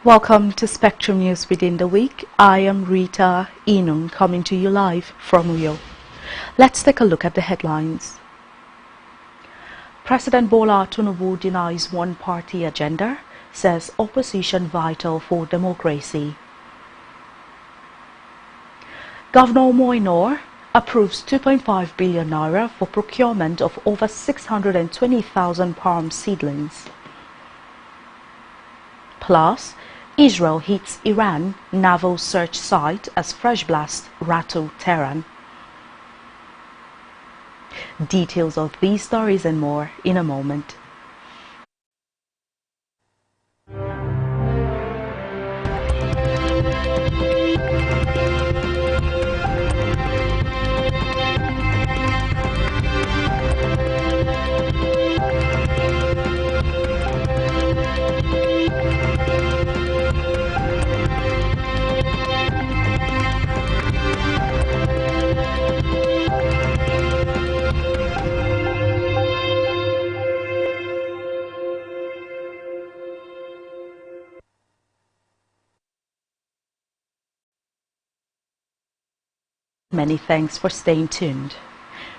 Welcome to Spectrum News Within the Week. I am Rita Inung coming to you live from Uyo. Let's take a look at the headlines. President Bola Tinubu denies one-party agenda, says opposition vital for democracy. Governor Moinor approves 2.5 billion naira for procurement of over 620,000 palm seedlings. Plus, Israel hits Iran naval search site as fresh blast rattle Tehran. Details of these stories and more in a moment. Many thanks for staying tuned.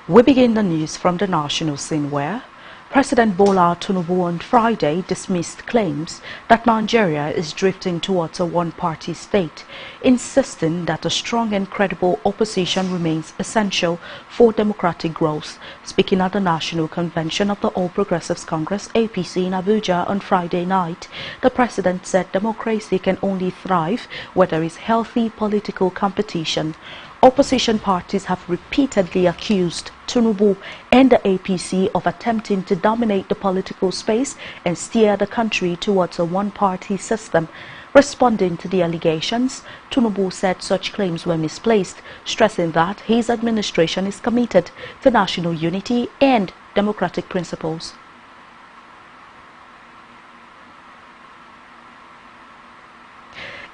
We begin the news from the national scene where President Bola Tinubu on Friday dismissed claims that Nigeria is drifting towards a one-party state, insisting that a strong and credible opposition remains essential for democratic growth. Speaking at the National Convention of the All Progressives Congress (APC) in Abuja on Friday night, the president said democracy can only thrive where there is healthy political competition. Opposition parties have repeatedly accused Tinubu and the APC of attempting to dominate the political space and steer the country towards a one-party system. Responding to the allegations, Tinubu said such claims were misplaced, stressing that his administration is committed to national unity and democratic principles.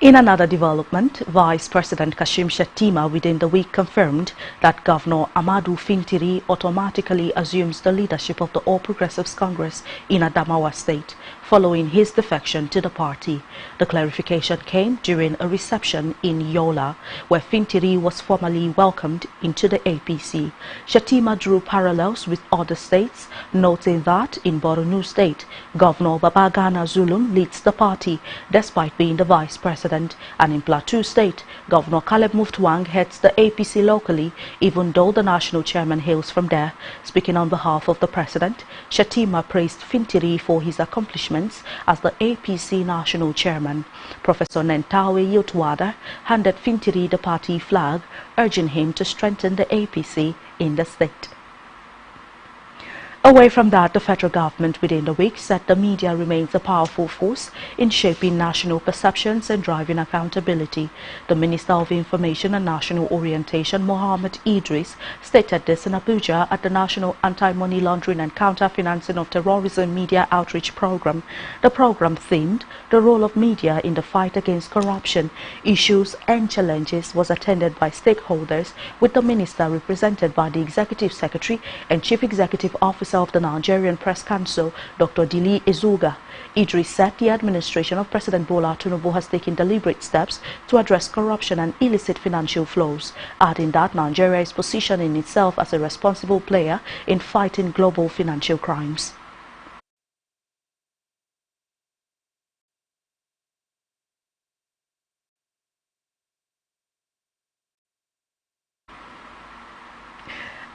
In another development, Vice President Kashim Shettima within the week confirmed that Governor Ahmadu Fintiri automatically assumes the leadership of the All Progressives Congress in Adamawa State, following his defection to the party. The clarification came during a reception in Yola, where Fintiri was formally welcomed into the APC. Shettima drew parallels with other states, noting that in Borno State, Governor Babagana Zulum leads the party, despite being the vice president. And in Plateau State, Governor Caleb Muftwang heads the APC locally, even though the national chairman hails from there. Speaking on behalf of the president, Shettima praised Fintiri for his accomplishments as the APC national chairman. Professor Nentawe Yotwada handed Fintiri the party flag, urging him to strengthen the APC in the state. Away from that, the federal government within the week said the media remains a powerful force in shaping national perceptions and driving accountability. The Minister of Information and National Orientation, Mohammed Idris, stated this in Abuja at the National Anti-Money Laundering and Counter-Financing of Terrorism Media Outreach Program. The program themed the role of media in the fight against corruption, issues and challenges was attended by stakeholders, with the minister represented by the Executive Secretary and Chief Executive Officer of the Nigerian Press Council, Dr. Dili Ezuga. Idris said the administration of President Bola Tinubu has taken deliberate steps to address corruption and illicit financial flows, adding that Nigeria is positioning itself as a responsible player in fighting global financial crimes.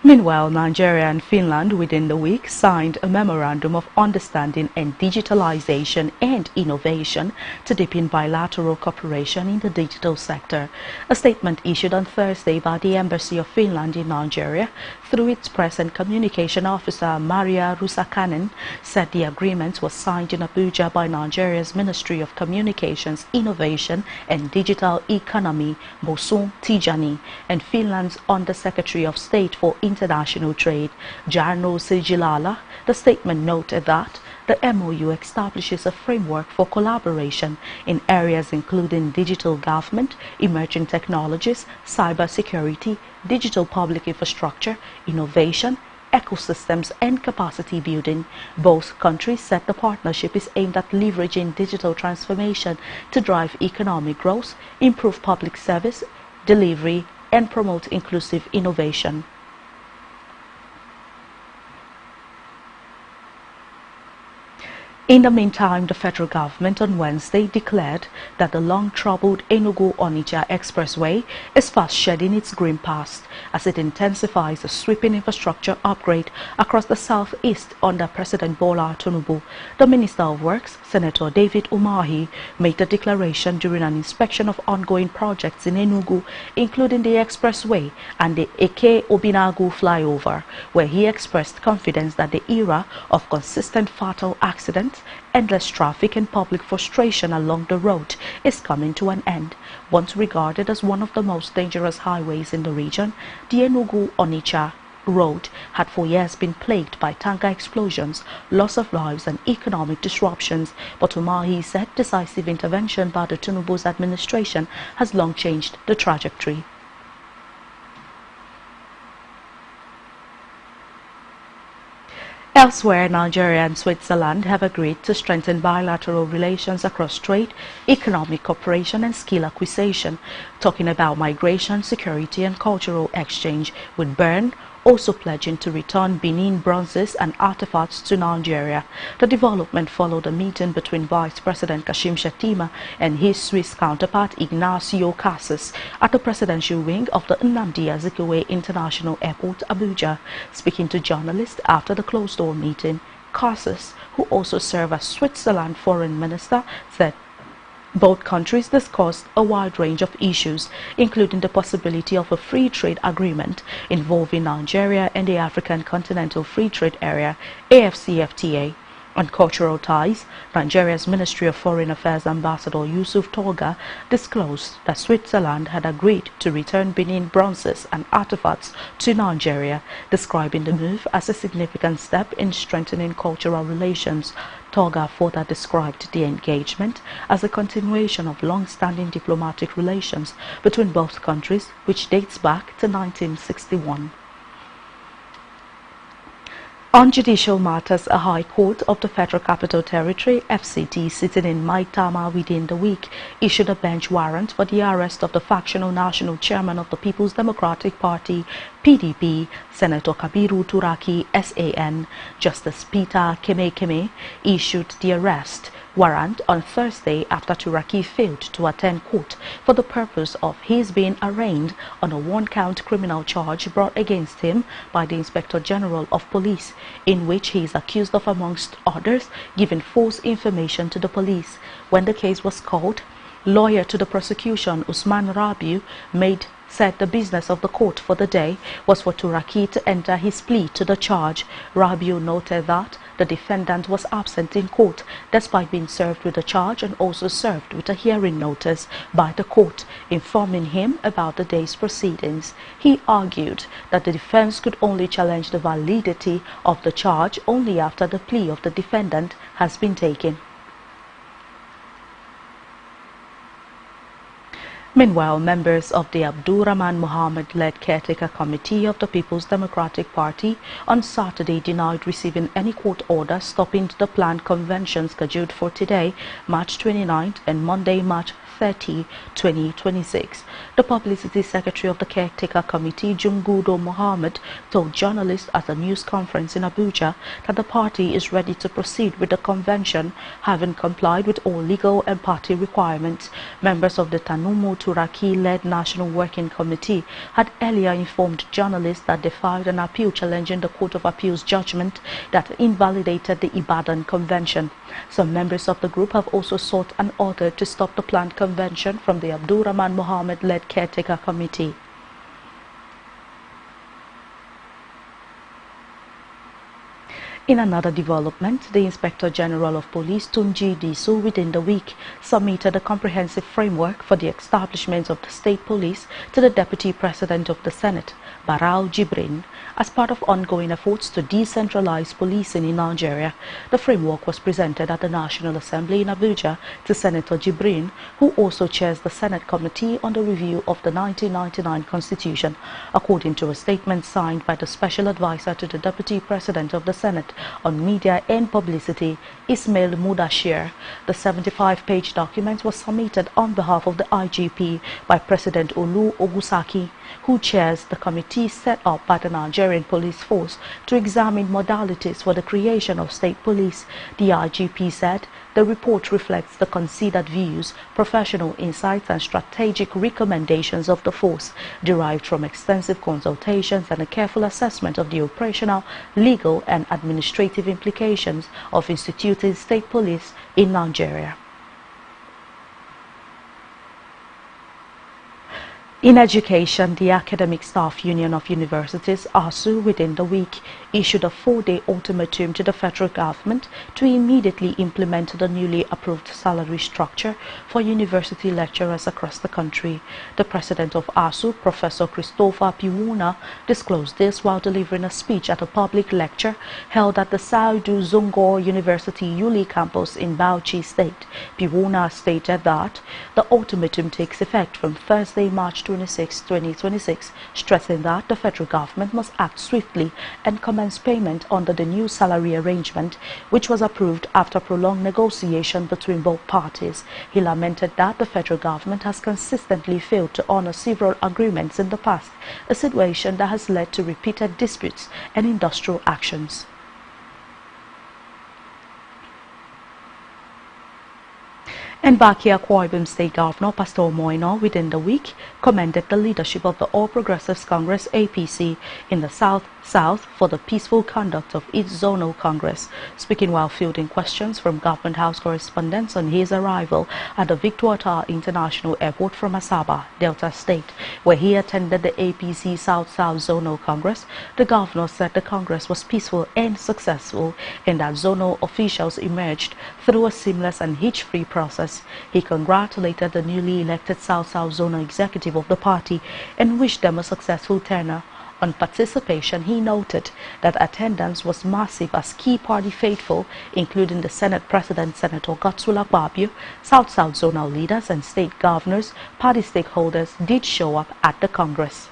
Meanwhile, Nigeria and Finland within the week signed a memorandum of understanding in digitalization and innovation to deepen bilateral cooperation in the digital sector. A statement issued on Thursday by the Embassy of Finland in Nigeria through its press and communication officer Maria Rusakanen said the agreement was signed in Abuja by Nigeria's Ministry of Communications, Innovation and Digital Economy, Bosun Tijani, and Finland's Under-Secretary of State for International Trade, Jarno Sijilala. The statement noted that the MOU establishes a framework for collaboration in areas including digital government, emerging technologies, cybersecurity, digital public infrastructure, innovation, ecosystems and capacity building. Both countries said the partnership is aimed at leveraging digital transformation to drive economic growth, improve public service delivery, and promote inclusive innovation. In the meantime, the federal government on Wednesday declared that the long-troubled Enugu-Onitsha Expressway is fast shedding its green past as it intensifies a sweeping infrastructure upgrade across the southeast under President Bola Tinubu. The Minister of Works, Senator David Umahi, made the declaration during an inspection of ongoing projects in Enugu, including the expressway and the Eke Obinagu flyover, where he expressed confidence that the era of consistent fatal accidents, endless traffic and public frustration along the road is coming to an end. Once regarded as one of the most dangerous highways in the region, the Enugu-Onitsha road had for years been plagued by tanker explosions, loss of lives and economic disruptions. But Umahi said decisive intervention by the Tinubu's administration has long changed the trajectory. Elsewhere, Nigeria and Switzerland have agreed to strengthen bilateral relations across trade, economic cooperation and skill acquisition, talking about migration, security and cultural exchange, with Bern also pledging to return Benin bronzes and artifacts to Nigeria. The development followed a meeting between Vice President Kashim Shettima and his Swiss counterpart Ignacio Casas at the presidential wing of the Nnamdi Azikiwe International Airport, Abuja. Speaking to journalists after the closed-door meeting, Casas, who also served as Switzerland foreign minister, said both countries discussed a wide range of issues, including the possibility of a free trade agreement involving Nigeria and the African Continental Free Trade Area, AFCFTA. On cultural ties, Nigeria's Ministry of Foreign Affairs Ambassador Yusuf Toga disclosed that Switzerland had agreed to return Benin bronzes and artifacts to Nigeria, describing the move as a significant step in strengthening cultural relations. Toga further described the engagement as a continuation of long-standing diplomatic relations between both countries, which dates back to 1961. On judicial matters, a High Court of the Federal Capital Territory, FCT, sitting in Maitama within the week, issued a bench warrant for the arrest of the factional national chairman of the People's Democratic Party, PDP, Senator Kabiru Turaki, SAN. Justice Peter Keme issued the arrest warrant on Thursday after Turaki failed to attend court for the purpose of his being arraigned on a one-count criminal charge brought against him by the Inspector General of Police, in which he is accused of, amongst others, giving false information to the police. When the case was called, lawyer to the prosecution, Usman Rabiu, said the business of the court for the day was for Turaki to enter his plea to the charge. Rabiu noted that the defendant was absent in court despite being served with a charge and also served with a hearing notice by the court informing him about the day's proceedings. He argued that the defense could only challenge the validity of the charge only after the plea of the defendant has been taken. Meanwhile, members of the Abdurrahman Mohammed-led caretaker committee of the People's Democratic Party on Saturday denied receiving any court order stopping the planned convention scheduled for today, March 29th, and Monday, March 30, 2026. The Publicity Secretary of the Caretaker Committee, Jungudo Mohammed, told journalists at a news conference in Abuja that the party is ready to proceed with the convention, having complied with all legal and party requirements. Members of the Tinubu Turaki-led National Working Committee had earlier informed journalists that they filed an appeal challenging the Court of Appeal's judgment that invalidated the Ibadan Convention. Some members of the group have also sought an order to stop the planned convention from the Abdurrahman Mohammed-led Caretaker Committee. In another development, the Inspector General of Police Tunji Disu within the week submitted a comprehensive framework for the establishment of the state police to the Deputy President of the Senate, Barau Jibrin, as part of ongoing efforts to decentralize policing in Nigeria. The framework was presented at the National Assembly in Abuja to Senator Jibrin, who also chairs the Senate Committee on the Review of the 1999 Constitution. According to a statement signed by the Special Advisor to the Deputy President of the Senate on Media and Publicity, Ismail Mudashir, the 75-page document was submitted on behalf of the IGP by President Olu Ogusaki, who chairs the committee set up by the Nigerian Police Force to examine modalities for the creation of state police. The IGP said the report reflects the considered views, professional insights and strategic recommendations of the force, derived from extensive consultations and a careful assessment of the operational, legal and administrative implications of instituting state police in Nigeria. In education, the Academic Staff Union of Universities, ASU, within the week issued a 4-day ultimatum to the federal government to immediately implement the newly approved salary structure for university lecturers across the country. The president of ASU, Professor Christopher Piwuna, disclosed this while delivering a speech at a public lecture held at the Saudu Zungor University Yuli campus in Bauchi State. Piwuna stated that the ultimatum takes effect from Thursday, March 26, 2026, stressing that the federal government must act swiftly and commence payment under the new salary arrangement, which was approved after prolonged negotiation between both parties. He lamented that the federal government has consistently failed to honor several agreements in the past, a situation that has led to repeated disputes and industrial actions. And back here, Akwa Ibom State Governor Pastor Moino within the week commended the leadership of the All Progressives Congress APC in the South for the peaceful conduct of its zonal congress. Speaking while fielding questions from Government House correspondents on his arrival at the Victor Ata International Airport from Asaba, Delta State, where he attended the APC South Zonal Congress, the governor said the congress was peaceful and successful and that zonal officials emerged through a seamless and hitch-free process. He congratulated the newly elected South Zonal executive of the party and wished them a successful tenure. On participation, he noted that attendance was massive as key party faithful, including the Senate President Senator Godswill Akpabio, South Zonal leaders and state governors, party stakeholders did show up at the Congress.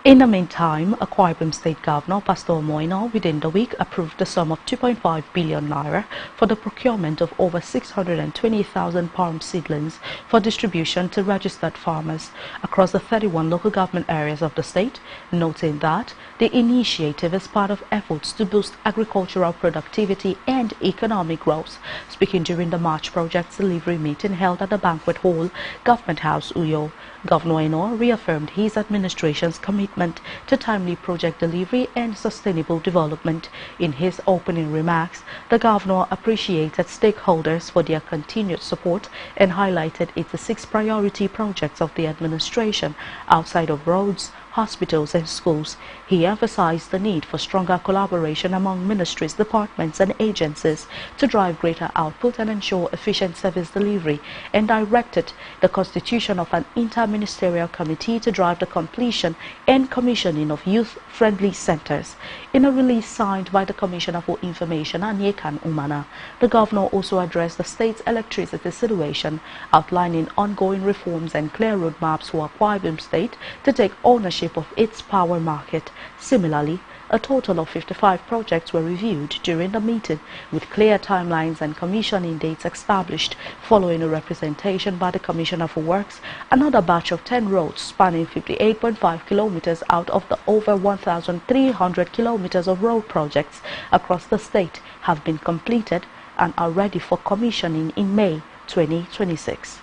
In the meantime, Akwa Ibom State Governor Pastor Moino within the week approved the sum of 2.5 billion naira for the procurement of over 620,000 palm seedlings for distribution to registered farmers across the 31 local government areas of the state, noting that the initiative is part of efforts to boost agricultural productivity and economic growth. Speaking during the March Projects Delivery meeting held at the Banquet Hall, Government House, Uyo, Governor Eno reaffirmed his administration's commitment to timely project delivery and sustainable development. In his opening remarks, the governor appreciated stakeholders for their continued support and highlighted 86 priority projects of the administration outside of roads, hospitals and schools. He emphasized the need for stronger collaboration among ministries, departments and agencies to drive greater output and ensure efficient service delivery, and directed the constitution of an interministerial committee to drive the completion and commissioning of youth-friendly centers. In a release signed by the Commissioner for Information, Anyekan Umana, the governor also addressed the state's electricity situation, outlining ongoing reforms and clear roadmaps for Akwa Ibom State to take ownership of its power market. Similarly, a total of 55 projects were reviewed during the meeting, with clear timelines and commissioning dates established. Following a representation by the Commissioner for Works, another batch of 10 roads spanning 58.5 kilometers out of the over 1,300 kilometers of road projects across the state have been completed and are ready for commissioning in May 2026.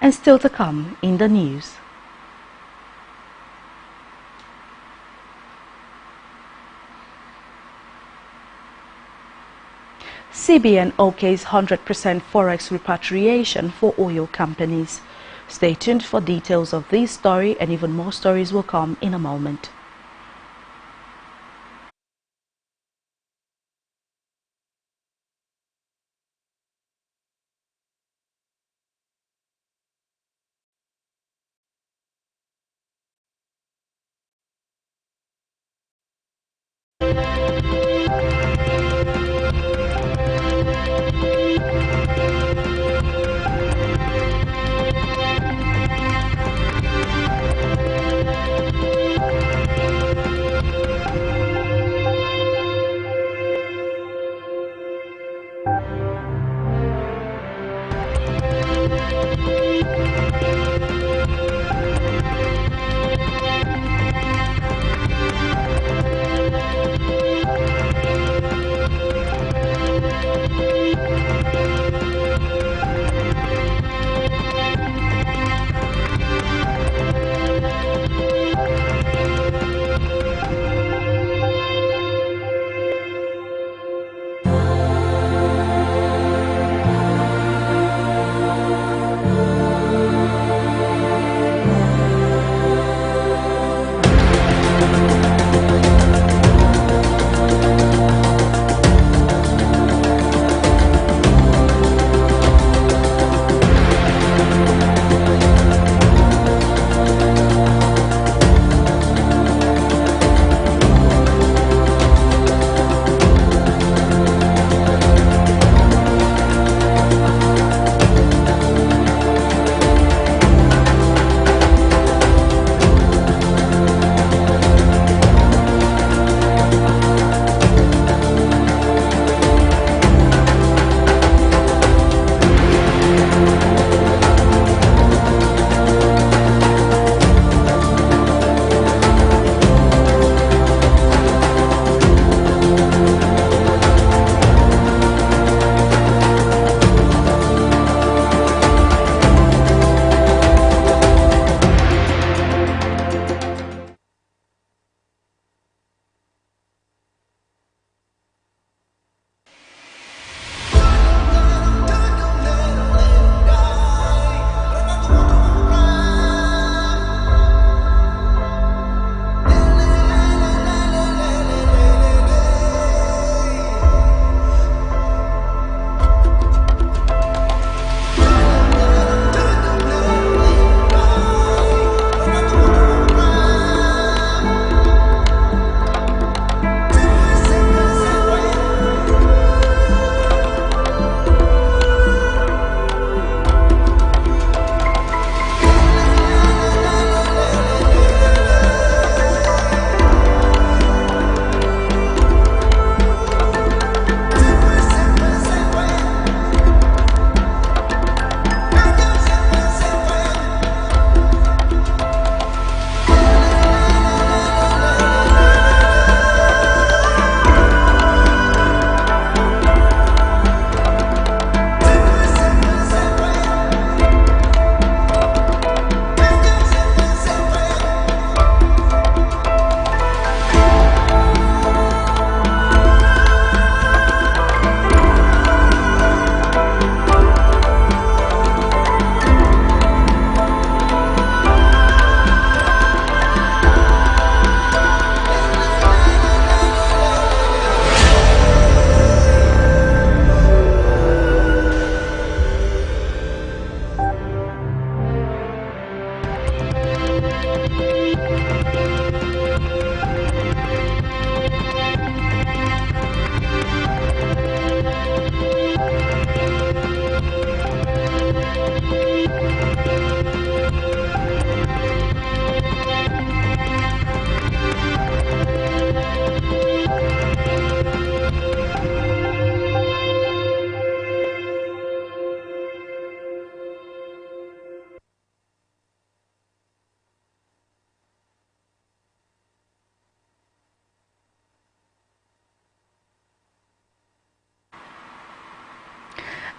And still to come in the news. CBN okays 100% forex repatriation for oil companies. Stay tuned for details of this story, and even more stories will come in a moment.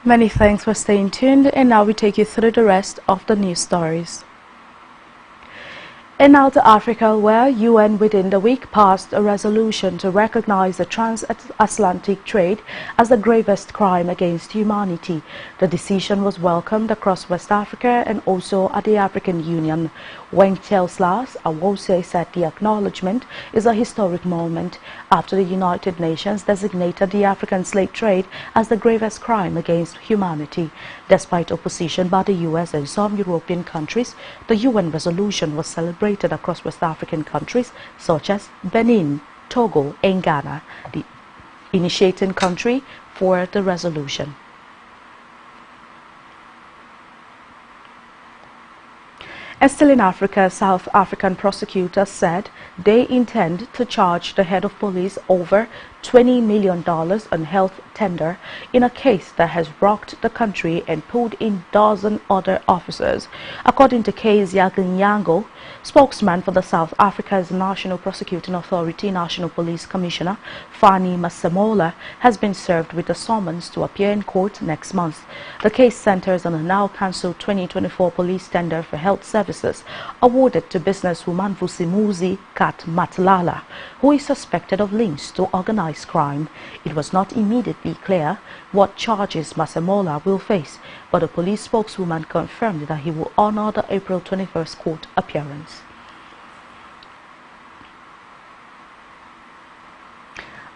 Many thanks for staying tuned, and now we take you through the rest of the news stories. In now to Africa, where UN within the week passed a resolution to recognize the transatlantic trade as the gravest crime against humanity. The decision was welcomed across West Africa and also at the African Union. Wenceslas Awose said the acknowledgement is a historic moment after the United Nations designated the African slave trade as the gravest crime against humanity. Despite opposition by the US and some European countries, the UN resolution was celebrated across West African countries such as Benin, Togo and Ghana, the initiating country for the resolution. And still in Africa, South African prosecutors said they intend to charge the head of police over $20 million on health tender in a case that has rocked the country and pulled in dozens other officers. According to Kezia Gnyango, spokesman for the South Africa's National Prosecuting Authority, National Police Commissioner Fanny Masemola has been served with a summons to appear in court next month. The case centers on a now cancelled 2024 police tender for health services awarded to businesswoman Vusimuzi Kat Matlala, who is suspected of links to organized crime. It was not immediately clear what charges Masemola will face, but a police spokeswoman confirmed that he will honor the April 21st court appearance.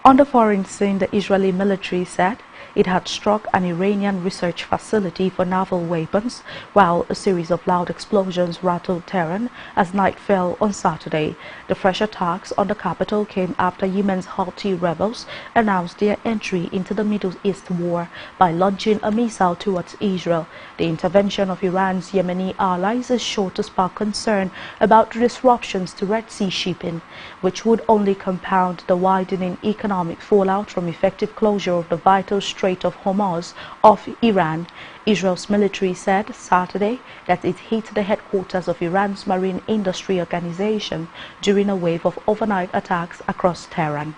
On the foreign scene, the Israeli military said it had struck an Iranian research facility for naval weapons, while a series of loud explosions rattled Tehran as night fell on Saturday. The fresh attacks on the capital came after Yemen's Houthi rebels announced their entry into the Middle East war by launching a missile towards Israel. The intervention of Iran's Yemeni allies is sure to spark concern about disruptions to Red Sea shipping, which would only compound the widening economic fallout from effective closure of the vital Strait of Hormuz off Iran. Israel's military said Saturday that it hit the headquarters of Iran's Marine Industry Organization during a wave of overnight attacks across Tehran.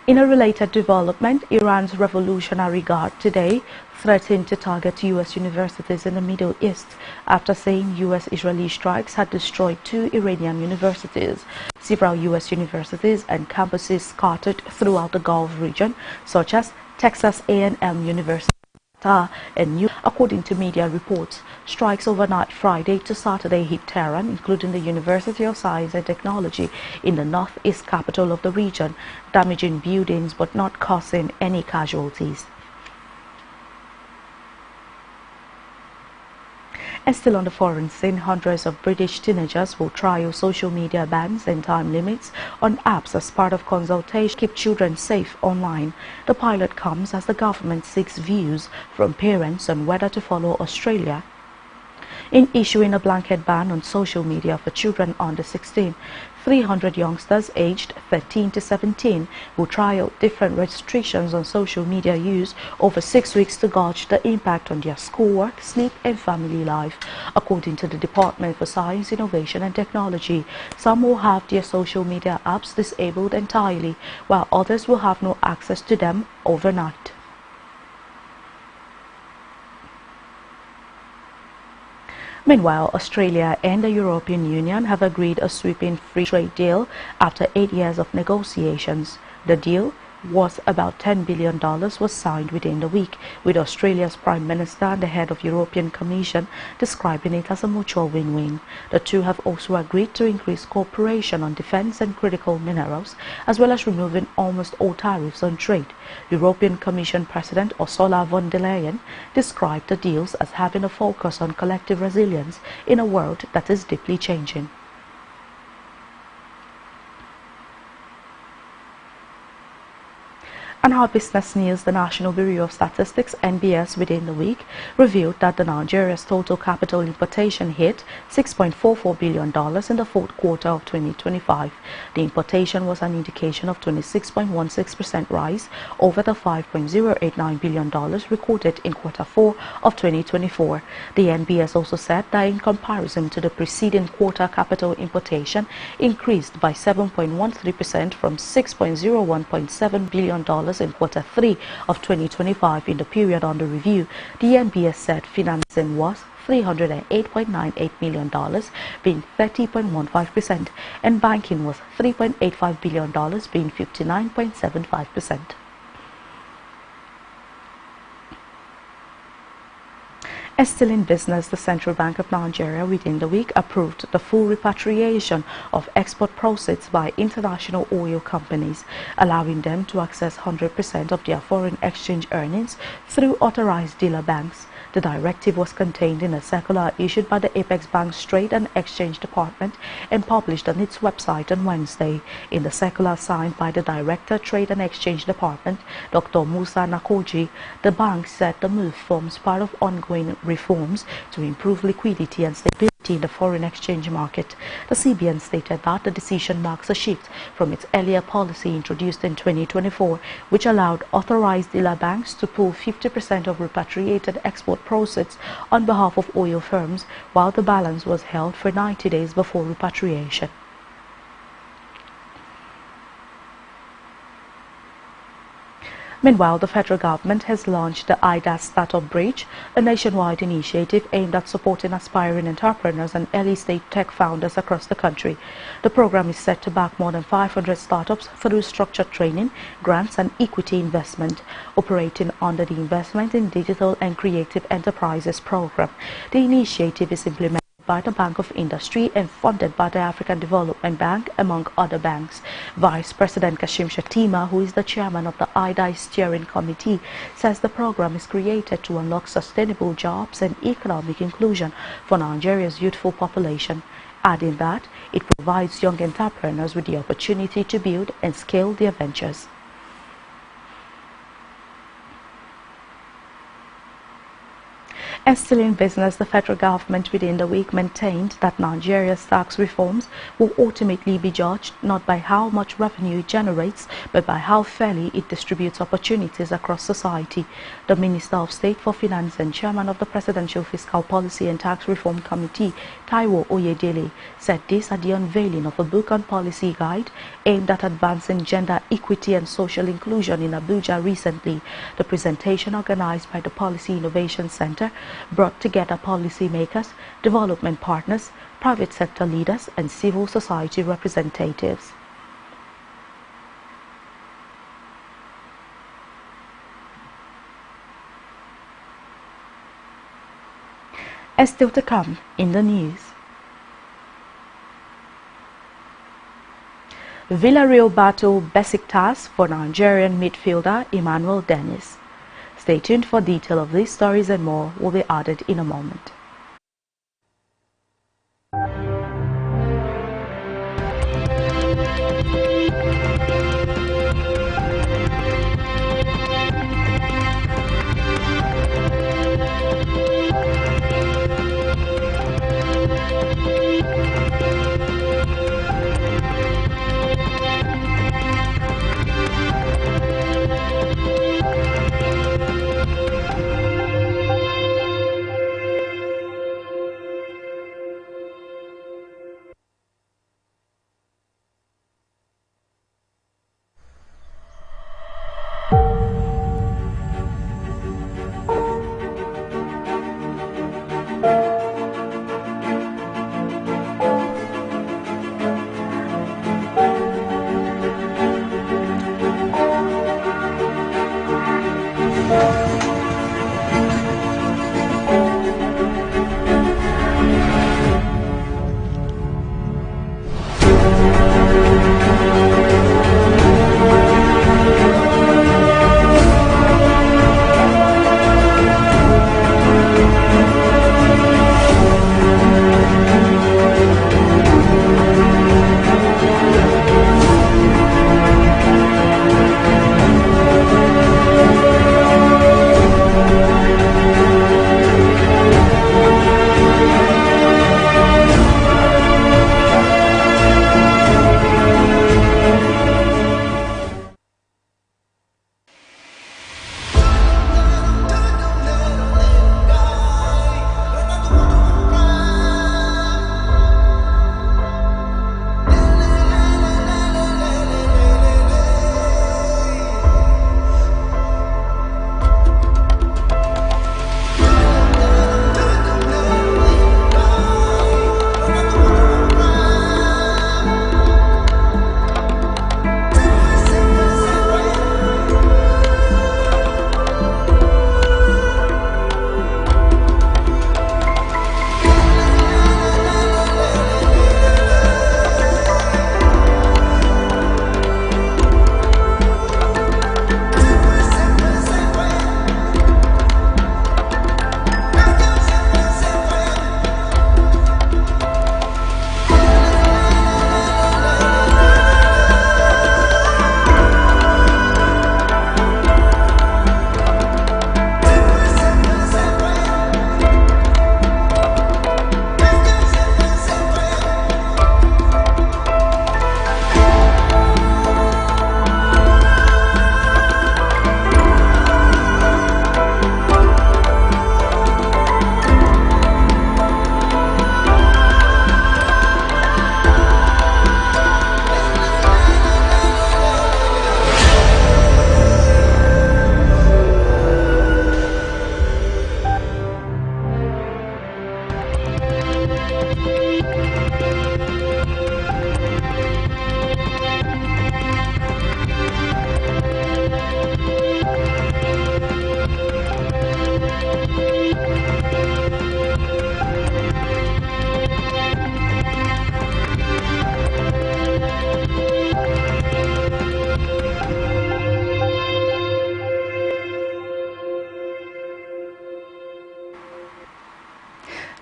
In a related development, Iran's Revolutionary Guard today threatened to target U.S. universities in the Middle East after saying U.S.-Israeli strikes had destroyed 2 Iranian universities. Several U.S. universities and campuses scattered throughout the Gulf region, such as Texas A&M University and New. According to media reports, strikes overnight Friday to Saturday hit Tehran, including the University of Science and Technology in the northeast capital of the region, damaging buildings but not causing any casualties. And still on the foreign scene, hundreds of British teenagers will trial social media bans and time limits on apps as part of consultation to keep children safe online. The pilot comes as the government seeks views from parents on whether to follow Australia in issuing a blanket ban on social media for children under 16. 300 youngsters aged 13 to 17 will try out different restrictions on social media use over 6 weeks to gauge the impact on their schoolwork, sleep and family life. According to the Department for Science, Innovation and Technology, some will have their social media apps disabled entirely, while others will have no access to them overnight. Meanwhile, Australia and the European Union have agreed a sweeping free trade deal after 8 years of negotiations. The deal, worth about $10 billion, was signed within the week, with Australia's Prime Minister and the head of European Commission describing it as a mutual win-win. The two have also agreed to increase cooperation on defence and critical minerals, as well as removing almost all tariffs on trade. European Commission President Ursula von der Leyen described the deals as having a focus on collective resilience in a world that is deeply changing. And our business news, the National Bureau of Statistics, NBS, within the week revealed that the Nigeria's total capital importation hit $6.44 billion in the fourth quarter of 2025. The importation was an indication of 26.16% rise over the $5.089 billion recorded in quarter 4 of 2024. The NBS also said that in comparison to the preceding quarter, capital importation increased by 7.13% from $6.01.7 billion in Q3 of 2025. In the period under review, the NBS said financing was $308.98 million, being 30.15%, and banking was $3.85 billion, being 59.75%. As still in business, the Central Bank of Nigeria within the week approved the full repatriation of export proceeds by international oil companies, allowing them to access 100% of their foreign exchange earnings through authorized dealer banks. The directive was contained in a circular issued by the Apex Bank's Trade and Exchange Department and published on its website on Wednesday. In the circular signed by the Director, Trade and Exchange Department, Dr. Musa Nakoji, the bank said the move forms part of ongoing reforms to improve liquidity and stability in the foreign exchange market. The CBN stated that the decision marks a shift from its earlier policy introduced in 2024, which allowed authorized dealer banks to pool 50% of repatriated export proceeds on behalf of oil firms, while the balance was held for 90 days before repatriation. Meanwhile, the federal government has launched the IDAS Startup Bridge, a nationwide initiative aimed at supporting aspiring entrepreneurs and early-stage tech founders across the country. The program is set to back more than 500 startups through structured training, grants and equity investment, operating under the Investment in Digital and Creative Enterprises program. The initiative is implemented by the Bank of Industry and funded by the African Development Bank, among other banks. Vice President Kashim Shettima, who is the chairman of the IDAI Steering Committee, says the program is created to unlock sustainable jobs and economic inclusion for Nigeria's youthful population, adding that it provides young entrepreneurs with the opportunity to build and scale their ventures. As still in business, the federal government within the week maintained that Nigeria's tax reforms will ultimately be judged not by how much revenue it generates, but by how fairly it distributes opportunities across society. The Minister of State for Finance and Chairman of the Presidential Fiscal Policy and Tax Reform Committee, Taiwo Oyedele, said this at the unveiling of a book on policy guide aimed at advancing gender equity and social inclusion in Abuja recently. The presentation, organized by the Policy Innovation Center, brought together policymakers, development partners, private sector leaders and civil society representatives. As still to come in the news. Villarreal battle Besiktas for Nigerian midfielder Emmanuel Dennis. Stay tuned for detail of these stories and more will be added in a moment.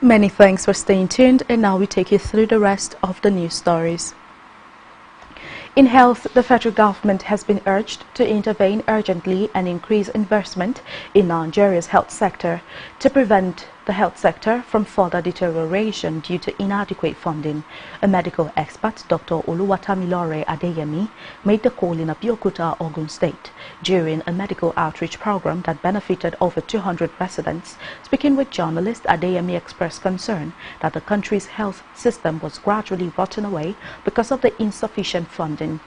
Many thanks for staying tuned, and now we take you through the rest of the news stories. In health, the federal government has been urged to intervene urgently and increase investment in Nigeria's health sector to prevent the health sector from further deterioration due to inadequate funding. A medical expert, Dr. Oluwatamilore Adeyemi, made the call in Abeokuta, Ogun State, during a medical outreach program that benefited over 200 residents. Speaking with journalists, Adeyemi expressed concern that the country's health system was gradually rotting away because of the insufficient funding,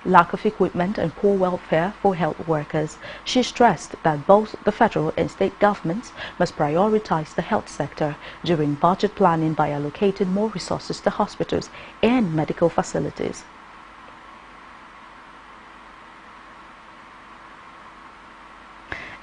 lack of equipment and poor welfare for health workers. She stressed that both the federal and state governments must prioritize the health sector during budget planning by allocating more resources to hospitals and medical facilities.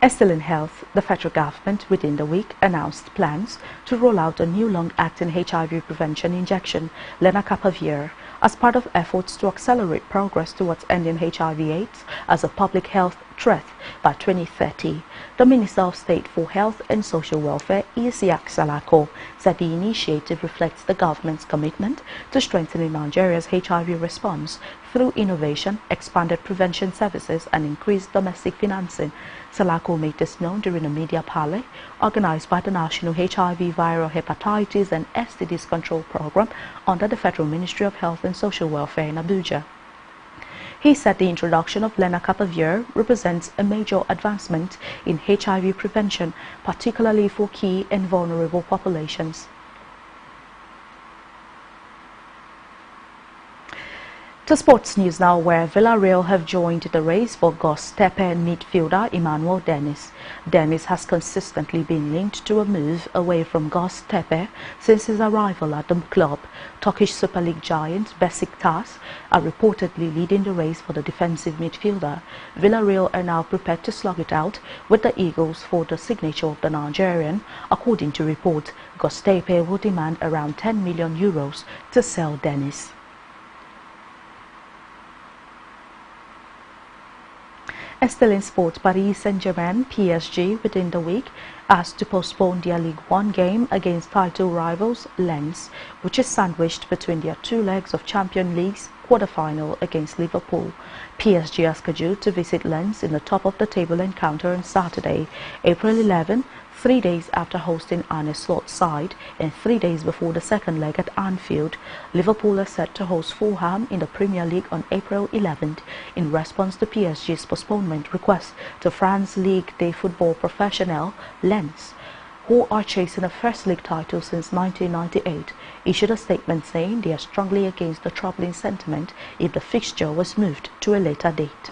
Still in health, the federal government within the week announced plans to roll out a new long-acting HIV prevention injection, lenacapavir, as part of efforts to accelerate progress towards ending HIV/AIDS as a public health threat by 2030. The Minister of State for Health and Social Welfare, Isiaq Salako, said the initiative reflects the government's commitment to strengthening Nigeria's HIV response through innovation, expanded prevention services, and increased domestic financing. Salako made this known during a media parley organized by the National HIV Viral Hepatitis and STDs Control Program under the Federal Ministry of Health and Social Welfare in Abuja. He said the introduction of lenacapavir represents a major advancement in HIV prevention, particularly for key and vulnerable populations. To sports news now, where Villarreal have joined the race for Gostepe midfielder Emmanuel Dennis. Dennis has consistently been linked to a move away from Gostepe since his arrival at the club. Turkish Super League giants Besiktas are reportedly leading the race for the defensive midfielder. Villarreal are now prepared to slug it out with the Eagles for the signature of the Nigerian. According to reports, Gostepe will demand around €10 million to sell Dennis. Still in sport, Paris Saint-Germain PSG within the week asked to postpone their Ligue 1 game against title rivals Lens, which is sandwiched between their two legs of Champions League's quarter-final against Liverpool. PSG are scheduled to visit Lens in the top-of-the-table encounter on Saturday, April 11, 3 days after hosting Arne Slot's side and 3 days before the second leg at Anfield. Liverpool are set to host Fulham in the Premier League on April 11th in response to PSG's postponement request to France Ligue des Football Professionnels Lens, who are chasing a first league title since 1998, issued a statement saying they are strongly against the troubling sentiment if the fixture was moved to a later date.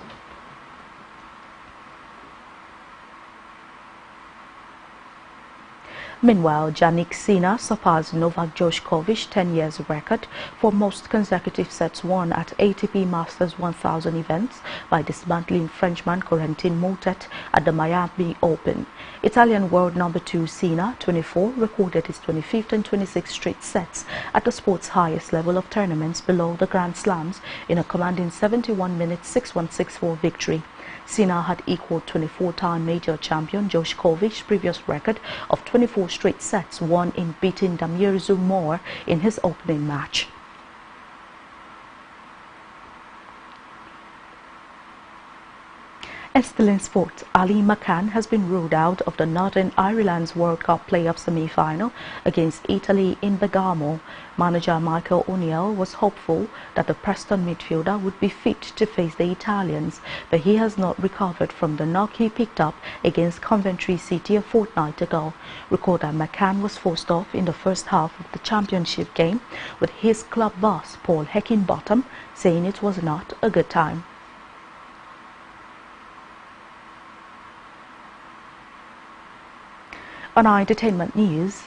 Meanwhile, Jannik Sinner surpassed Novak Djokovic's 10-year record for most consecutive sets won at ATP Masters 1000 events by dismantling Frenchman Corentin Moutet at the Miami Open. Italian world number 2 Sinner, 24, recorded his 25th and 26th straight sets at the sport's highest level of tournaments below the Grand Slams in a commanding 71-minute 6-1, 6-4 victory. Sinner had equaled 24-time major champion Djokovic's previous record of 24 straight sets won in beating Damir Zumor in his opening match. Still in sport, Ali McCann has been ruled out of the Northern Ireland's World Cup playoff semi-final against Italy in Bergamo. Manager Michael O'Neill was hopeful that the Preston midfielder would be fit to face the Italians, but he has not recovered from the knock he picked up against Coventry City a fortnight ago. Recall that McCann was forced off in the first half of the championship game, with his club boss Paul Heckingbottom saying it was not a good time. On our entertainment news,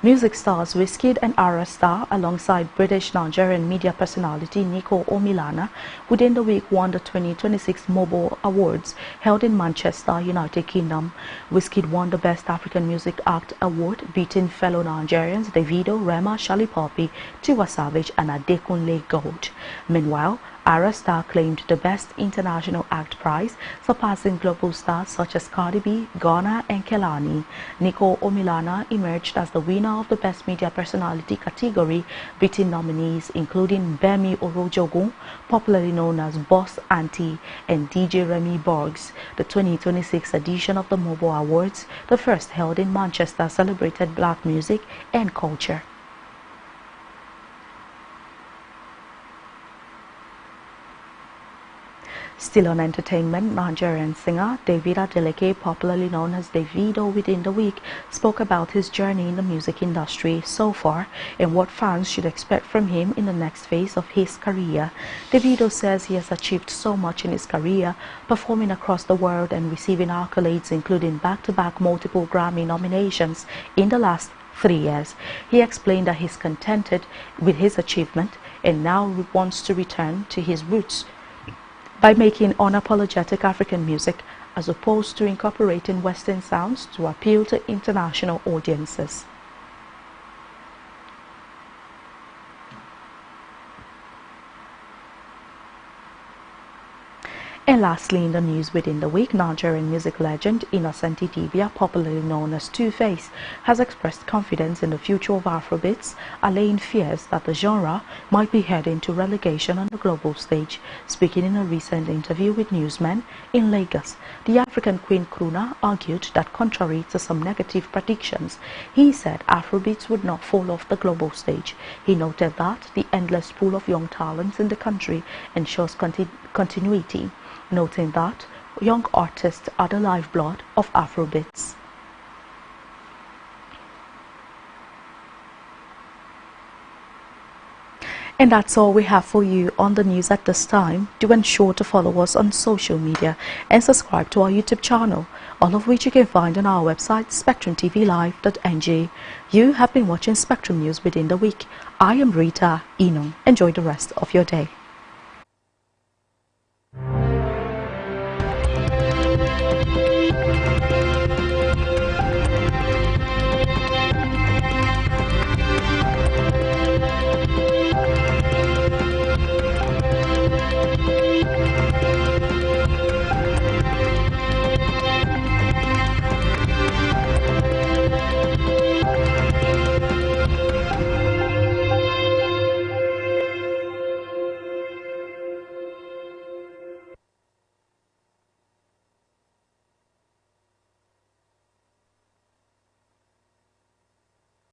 music stars Wizkid and Ara Star, alongside British-Nigerian media personality Nico Omilana, within the week won the 2026 Mobile Awards held in Manchester, United Kingdom. Wizkid won the Best African Music Act award, beating fellow Nigerians Davido, Rema, Shali Poppy, Tiwa Savage and Adekunle Gold. Meanwhile, Ara Star claimed the Best International Act prize, surpassing global stars such as Cardi B, Ghana, and Kelani. Nicole Omilana emerged as the winner of the Best Media Personality category, beating nominees including Bemi Orojogun, popularly known as Boss Auntie, and DJ Remy Borgs. The 2026 edition of the Mobile Awards, the first held in Manchester, celebrated black music and culture. Still on entertainment, Nigerian singer David Adeleke, popularly known as Davido within the week, spoke about his journey in the music industry so far and what fans should expect from him in the next phase of his career. Davido says he has achieved so much in his career, performing across the world and receiving accolades including back-to-back multiple Grammy nominations in the last 3 years. He explained that he's contented with his achievement and now wants to return to his roots by making unapologetic African music as opposed to incorporating Western sounds to appeal to international audiences. And lastly, in the news within the week, Nigerian music legend Innocent Idibia, popularly known as Two-Face, has expressed confidence in the future of Afrobeats, allaying fears that the genre might be heading to relegation on the global stage. Speaking in a recent interview with newsmen in Lagos, the African Queen crooner argued that contrary to some negative predictions, he said Afrobeats would not fall off the global stage. He noted that the endless pool of young talents in the country ensures continuity, noting that young artists are the lifeblood of Afrobeats. And that's all we have for you on the news at this time. Do ensure to follow us on social media and subscribe to our YouTube channel, all of which you can find on our website spectrumtvlive.ng. You have been watching Spectrum News within the week. I am Rita Eno. Enjoy the rest of your day.